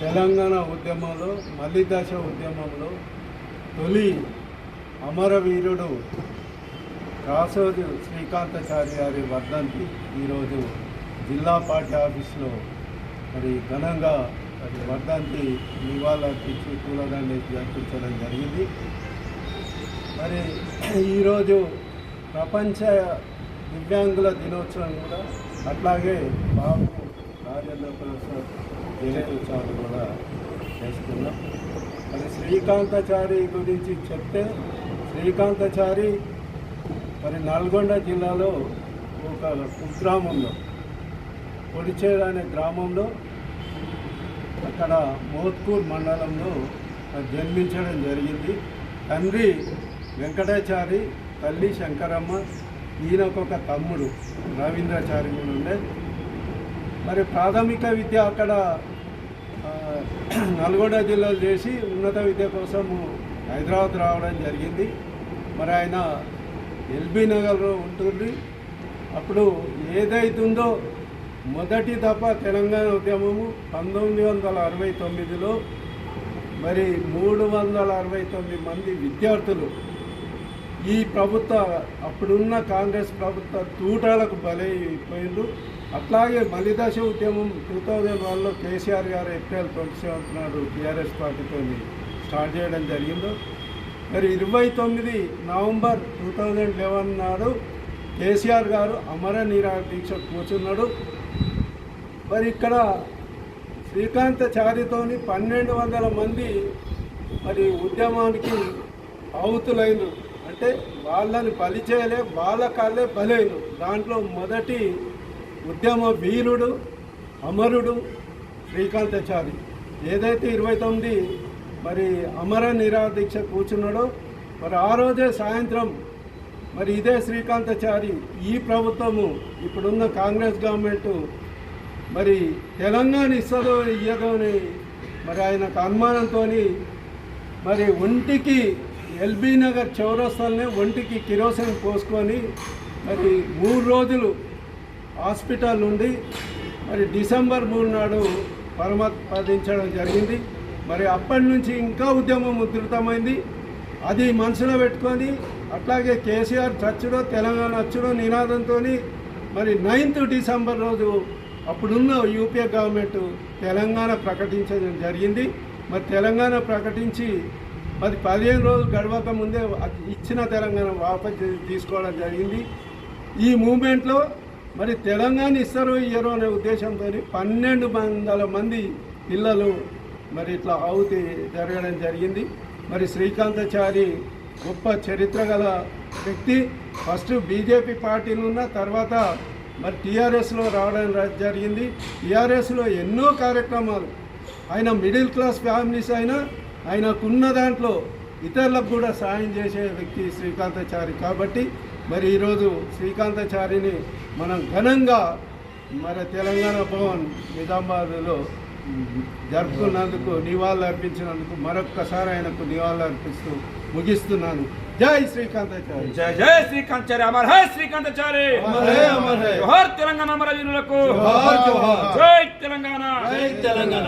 తెలంగాణ ఉద్యమంలో మలిదశ ఉద్యమంలో తొలి అమరవీరుడు రాసోజు శ్రీకాంతాచారి గారి వర్ధంతి ఈరోజు జిల్లా పార్టీ ఆఫీస్లో మరి ఘనంగా వర్ధంతి నివాళులర్పించి పూలదండేసి అర్పించడం జరిగింది. మరి ఈరోజు ప్రపంచ దివ్యాంగుల దినోత్సవం కూడా అట్లాగే బాబు రాజేంద్ర ప్రసాద్ జయంత్యుత్సవాలు కూడా చేసుకున్నాం. మరి శ్రీకాంతాచారి గురించి చెప్తే శ్రీకాంతాచారి మరి నల్గొండ జిల్లాలో ఒక కుగ్రామంలో పొడిచేడు అనే గ్రామంలో అక్కడ మోత్కూర్ మండలంలో జన్మించడం జరిగింది. తండ్రి వెంకటాచారి, తల్లి శంకరమ్మ, ఈయనకొక తమ్ముడు రవీంద్రాచారి కూడా ఉండే. మరి ప్రాథమిక విద్య అక్కడ నల్గొండ జిల్లాలో చేసి ఉన్నత విద్య కోసము హైదరాబాద్ రావడం జరిగింది. మరి ఆయన ఎల్బీ నగర్లో ఉంటుంది. అప్పుడు ఏదైతుందో మొదటి దఫా తెలంగాణ ఉద్యమము 1969లో మరి 369 మంది విద్యార్థులు ఈ ప్రభుత్వ అప్పుడున్న కాంగ్రెస్ ప్రభుత్వ తూటాలకు బలైపోయిండ్రు. అట్లాగే మలిదశ ఉద్యమం 2001లో కేసీఆర్ గారు ఏప్రిల్ 27th నాడు టీఆర్ఎస్ పార్టీతో స్టార్ట్ చేయడం జరిగిందో. మరి 29 నవంబర్ 2011 నాడు కేసీఆర్ గారు అమర నిరాహార దీక్ష కూర్చున్నాడు. మరి ఇక్కడ శ్రీకాంతాచారితోని 1200 మంది మరి ఉద్యమానికి ఆహుతులైన, అంటే వాళ్ళని బలి చేయలే, వాళ్ళ కాళ్ళే బలైన. దాంట్లో మొదటి ఉద్యమ వీరుడు అమరుడు శ్రీకాంతాచారి. ఏదైతే 29 మరి అమర నిరాహార దీక్ష కూర్చున్నాడో మరి ఆ రోజే సాయంత్రం మరి ఇదే శ్రీకాంతాచారి ఈ ప్రభుత్వము ఇప్పుడున్న కాంగ్రెస్ గవర్నమెంటు మరి తెలంగాణ ఇస్తుందో ఇయ్యదో అని మరి ఆయనకు అనుమానంతో మరి ఒంటికి ఎల్బీ నగర్ చౌరస్తాలనే ఒంటికి కిరోసిన్ పోసుకొని మరి 3 రోజులు హాస్పిటల్ నుండి మరి డిసెంబర్ 3 నాడు పరమపదించడం జరిగింది. మరి అప్పటి నుంచి ఇంకా ఉద్యమం ఉధృతమైంది. అది మనసులో పెట్టుకొని అట్లాగే కేసీఆర్ చచ్చుడో తెలంగాణ వచ్చుడో నినాదంతో మరి 9th డిసెంబర్ రోజు అప్పుడున్న యూపీఏ గవర్నమెంట్ తెలంగాణ ప్రకటించడం జరిగింది. మరి తెలంగాణ ప్రకటించి మరి 15 రోజులు గడవక ముందే ఇచ్చిన తెలంగాణ వాపసు తీసుకోవడం జరిగింది. ఈ మూమెంట్లో మరి తెలంగాణ ఇస్తారో ఇయ్యరో అనే ఉద్దేశంతో 1200 మంది పిల్లలు మరి ఇట్లా ఆహుతి జరగడం జరిగింది. మరి శ్రీకాంతాచారి గొప్ప చరిత్ర గల వ్యక్తి. ఫస్ట్ బీజేపీ పార్టీలో ఉన్న తర్వాత మరి టీఆర్ఎస్లో రావడం జరిగింది. టీఆర్ఎస్లో ఎన్నో కార్యక్రమాలు, ఆయన మిడిల్ క్లాస్ ఫ్యామిలీస్ అయినా ఆయనకున్న దాంట్లో ఇతరులకు కూడా సాయం చేసే వ్యక్తి శ్రీకాంతాచారి. కాబట్టి మరి ఈరోజు శ్రీకాంతాచారిని మనం ఘనంగా మరి తెలంగాణ భవన్ నిజామాబాద్లో జరుపుకున్నందుకు, నివాళులు అర్పించినందుకు మరొక్కసారి ఆయనకు నివాళులు అర్పిస్తూ ముగిస్తున్నాను. జై శ్రీకాంతాచారి, జై జై శ్రీకాంతాచారి, అమర్ హై శ్రీకాంతాచారి, అమర్ హై జోహార్ తెలంగాణ అమరవీరులకు, జోహార్ జోహార్, జై తెలంగాణ, జై తెలంగాణ.